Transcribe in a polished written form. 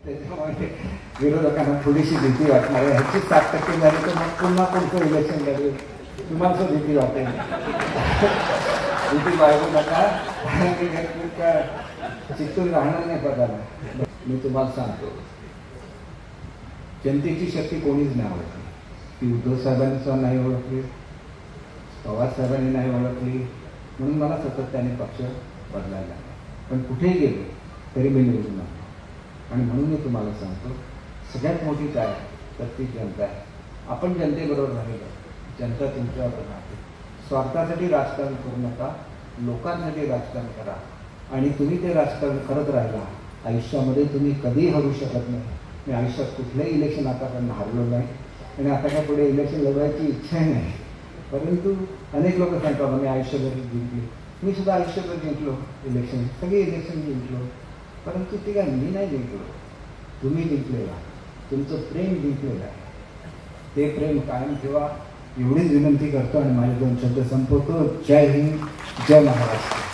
त्याच्यामुळे विरोधकांना थोडीशी भीती वाटणार आहे. ह्याची 7% झाली तर मग पुन्हा कोणतं इलेक्शन लढेल तुम्हाला सुद्धा भीती वाटेल. भीती बाळगू नका. चित्तून राहणार नाही पदाला. मी तुम्हाला सांगतो, जनतेची शक्ती कोणीच नाही ओळखली. ती उद्धव साहेबांनी सुद्धा नाही ओळखली, पवार साहेबांनी नाही ओळखली. म्हणून मला सातत्याने पक्ष बदलायला लागला. पण कुठेही गेलो तरी मी निवडून आलो. आणि म्हणून मी तुम्हाला सांगतो, सगळ्यात मोठी काय तर ती जनता आहे. आपण जनतेबरोबर राहिलो, जनता तुमच्यावर राहते. स्वार्थासाठी राजकारण करू नका, लोकांसाठी राजकारण करा. आणि तुम्ही ते राजकारण करत राहिला, आयुष्यामध्ये तुम्ही कधीही हरू शकत नाही. मी आयुष्यात कुठलंही इलेक्शन आतापर्यंत हारलो नाही आणि आता काय पुढे इलेक्शन लढवायची इच्छाही नाही. परंतु अनेक लोक सांगतात मी आयुष्यभर जिंकली. मी सुद्धा आयुष्यभर जिंकलो इलेक्शन, सगळे इलेक्शन जिंकलो. परंतु ते काय मी नाही जिंकलो, तुम्ही जिंकलेला, तुमचं प्रेम जिंकलेलं आहे. ते प्रेम कायम ठेवा एवढीच विनंती करतो आणि माझे 2 शब्द संपवतो. जय हिंद, जय महाराष्ट्र.